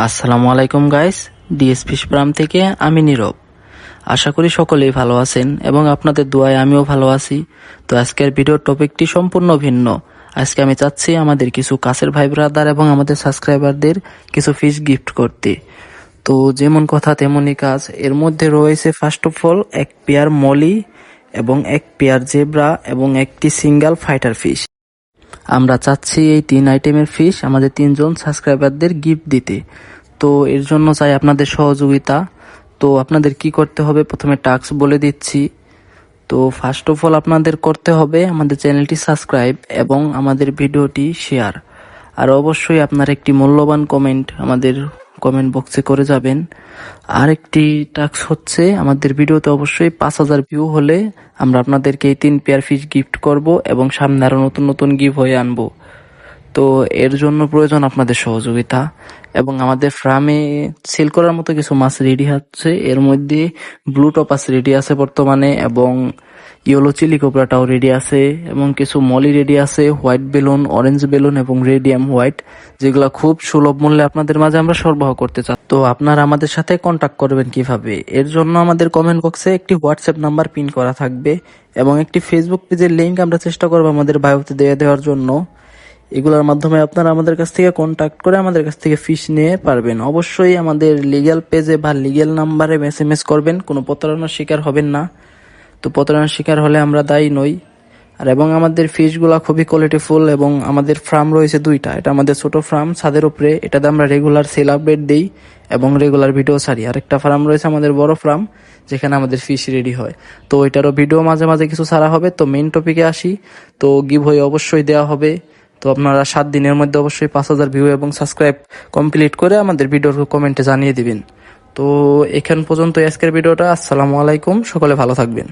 আসসালামু আলাইকুম guys, DS fish farm থেকে আমি নীরব। আশা করি সকলেই ভালো আছেন এবং আপনাদের দোয়ায় আমিও ভালো আছি। তো আজকের ভিডিওর টপিকটি সম্পূর্ণ ভিন্ন। আজকে আমি চাচ্ছি আমাদের কিছু কাছের ভাই ব্রাদার এবং আমাদের সাবস্ক্রাইবারদের কিছু ফিশ গিফট করতে। তো যেমন কথা তেমনই কাজ। এর মধ্যে রয়েছে ফার্স্ট অফ অল এক পেয়ার মলি এবং এক পেয়ার জেব্রা এবং একটি সিঙ্গেল ফাইটার ফিশ। আমরা চাচ্ছি এই 3 আইটেমের ফিশ আমাদের 3জন সাবস্ক্রাইবারদের গিফট দিতে। তো এর জন্য চাই আপনাদের সহযোগিতা। তো আপনাদের কি করতে হবে, প্রথমে টাস্ক বলে দিচ্ছি। তো ফার্স্ট অফ অল আপনাদের করতে হবে আমাদের চ্যানেলটি সাবস্ক্রাইব এবং আমাদের ভিডিওটি শেয়ার, আর অবশ্যই আপনার একটি মূল্যবান কমেন্ট আমাদের কমেন্ট বক্সে করে যাবেন। আর একটি টাস্ক হচ্ছে আমাদের ভিডিওতে অবশ্যই 5000 ভিউ হলে আমরা আপনাদেরকে এই 3 পেয়ার ফিশ গিফট করব এবং সামনে আরো নতুন নতুন গিফট হয়ে আনবো। তো এর জন্য প্রয়োজন আপনাদের সহযোগিতা এবং আমাদের ফার্মে সেল করার মতো কিছু মাছ রেডি হচ্ছে। এর মধ্যে ব্লু টপাস রেডি আছে বর্তমানে এবং ইয়েলো চিলি কোবরাটাও রেডি আছে এবং কিছু মলি রেডি আছে, হোয়াইট বেলুন, অরেঞ্জ বেলুন এবং রেডিয়াম হোয়াইট, যেগুলো খুব সুলভ মূল্যে আপনাদের মাঝে আমরা সরবরাহ করতে চাই। তো আপনারা আমাদের সাথে কন্ট্যাক্ট করবেন কিভাবে, এর জন্য আমাদের কমেন্ট বক্সে একটি হোয়াটসঅ্যাপ নাম্বার পিন করা থাকবে এবং একটি ফেসবুক পেজের লিঙ্ক আমরা চেষ্টা করবো আমাদের বায়োতে দেওয়ার জন্য। এগুলোর মাধ্যমে আপনারা আমাদের কাছ থেকে কন্ট্যাক্ট করে আমাদের কাছ থেকে ফিশ নিয়ে পারবেন। অবশ্যই আমাদের লিগ্যাল পেজে বা লিগ্যাল নাম্বারে এসএমএস করবেন, কোনো প্রতারণার শিকার হবেন না। তো প্রতারণার শিকার হলে আমরা দায়ী নই। আর এবং আমাদের ফিশগুলা খুবই কোয়ালিটিফুল এবং আমাদের ফার্ম রয়েছে 2টা। এটা আমাদের ছোট ফার্ম ছাদের উপরে, এটাতে আমরা রেগুলার সেল আপডেট দিই এবং রেগুলার ভিডিও ছাড়ি। আর একটা ফার্ম রয়েছে আমাদের বড় ফার্ম, যেখানে আমাদের ফিশ রেডি হয়। তো ওইটারও ভিডিও মাঝে মাঝে কিছু ছাড়া হবে। তো মেইন টপিকে আসি। তো গিভ হয়ে অবশ্যই দেওয়া হবে। তো আপনারা 7 দিনের মধ্যে অবশ্যই 5000 ভিউ এবং সাবস্ক্রাইব কমপ্লিট করে আমাদের ভিডিওর কমেন্টে জানিয়ে দিবেন। তো এখান পর্যন্ত আজকের ভিডিওটা। আসসালামু আলাইকুম, সকলে ভালো থাকবেন।